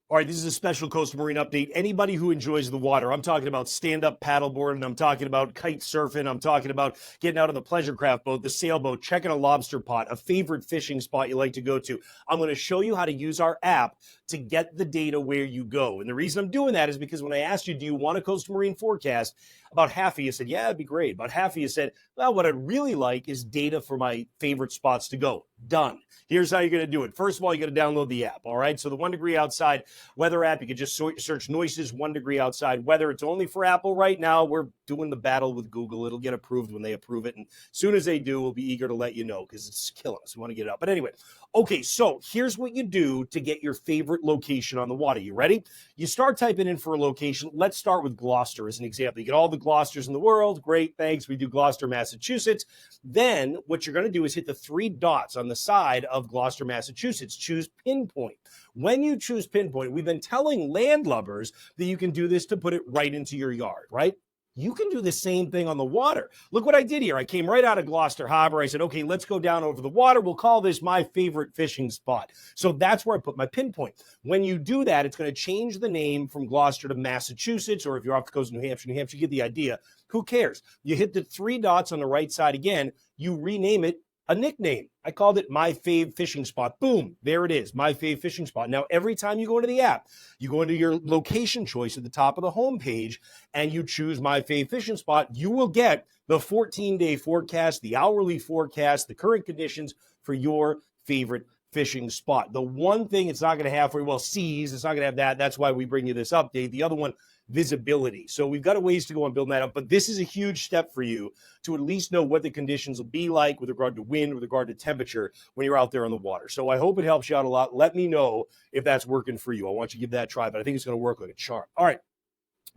All right, this is a special Coastal Marine update. Anybody who enjoys the water, I'm talking about stand-up paddleboarding, I'm talking about kite surfing, I'm talking about getting out on the pleasure craft boat, the sailboat, checking a lobster pot, a favorite fishing spot you like to go to. I'm going to show you how to use our app to get the data where you go. And the reason I'm doing that is because when I asked you, do you want a Coastal Marine forecast? About half of you said, yeah, it'd be great. About half of you said, well, what I'd really like is data for my favorite spots to go. Done. Here's how you're going to do it. First of all, you got to download the app. All right. So the 1 degree outside weather app, you can just search Noyes 1 degree outside weather. It's only for Apple right now. We're doing the battle with Google. It'll get approved when they approve it. And as soon as they do, we'll be eager to let you know because it's killing us. We want to get it up. But anyway, okay, so here's what you do to get your favorite location on the water. You ready? You start typing in for a location. Let's start with Gloucester as an example. You get all the Gloucesters in the world. Great, thanks. We do Gloucester, Massachusetts. Then what you're going to do is hit the 3 dots on the side of Gloucester, Massachusetts. Choose pinpoint. When you choose pinpoint, we've been telling landlubbers that you can do this to put it right into your yard, right? You can do the same thing on the water. Look what I did here. I came right out of Gloucester Harbor. I said, okay, let's go down over the water. We'll call this my favorite fishing spot. So that's where I put my pinpoint. When you do that, it's going to change the name from Gloucester to Massachusetts, or if you're off the coast of New Hampshire, you get the idea. Who cares? You hit the 3 dots on the right side again. You rename it a nickname. I called it My Fave Fishing Spot. Boom, there it is, My Fave Fishing Spot. Now, every time you go into the app, you go into your location choice at the top of the home page and you choose My Fave Fishing Spot, you will get the 14-day forecast, the hourly forecast, the current conditions for your favorite fishing spot. The one thing it's not going to have for you, well, seas, it's not going to have that. That's why we bring you this update. The other one, visibility. So we've got a ways to go on building that up, but this is a huge step for you to at least know what the conditions will be like with regard to wind, with regard to temperature when you're out there on the water. So I hope it helps you out a lot. Let me know if that's working for you. I want you to give that a try, but I think it's going to work like a charm. All right.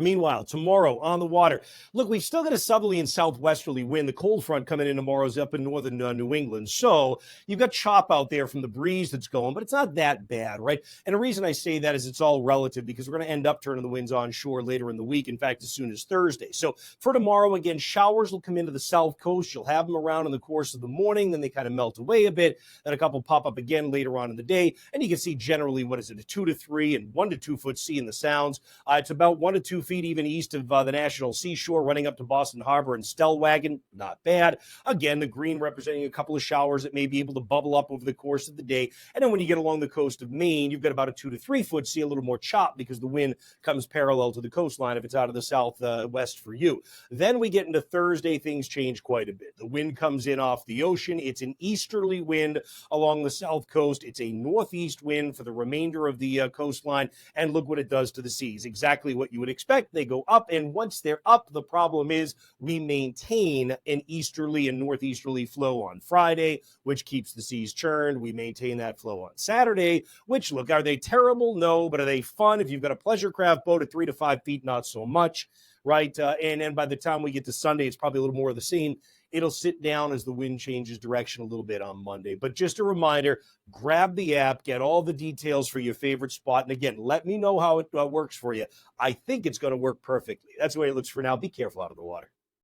Meanwhile, tomorrow on the water, look, we've still got a southerly and southwesterly wind. The cold front coming in tomorrow is up in northern New England. So you've got chop out there from the breeze that's going, but it's not that bad, right? And the reason I say that is it's all relative because we're going to end up turning the winds onshore later in the week. In fact, as soon as Thursday. So for tomorrow, again, showers will come into the south coast. You'll have them around in the course of the morning. Then they kind of melt away a bit. Then a couple pop up again later on in the day. And you can see generally, what is it, a 2 to 3 and 1 to 2 foot sea in the sounds. It's about 1 to 2 feet even east of the National Seashore, running up to Boston Harbor and Stellwagen. Not bad. Again, the green representing a couple of showers that may be able to bubble up over the course of the day. And then when you get along the coast of Maine, you've got about a 2 to 3 foot sea, a little more chop because the wind comes parallel to the coastline if it's out of the southwest for you. Then we get into Thursday, things change quite a bit. The wind comes in off the ocean. It's an easterly wind along the south coast. It's a northeast wind for the remainder of the coastline. And look what it does to the seas. Exactly what you would expect. They go up, and once they're up, the problem is we maintain an easterly and northeasterly flow on Friday, which keeps the seas churned. We maintain that flow on Saturday, which, look, are they terrible? No, but are they fun? If you've got a pleasure craft boat at 3 to 5 feet, not so much, right? And then by the time we get to Sunday, it's probably a little more of the same. It'll sit down as the wind changes direction a little bit on Monday. But just a reminder, grab the app, get all the details for your favorite spot. And again, let me know how it works for you. I think it's going to work perfectly. That's the way it looks for now. Be careful out of the water.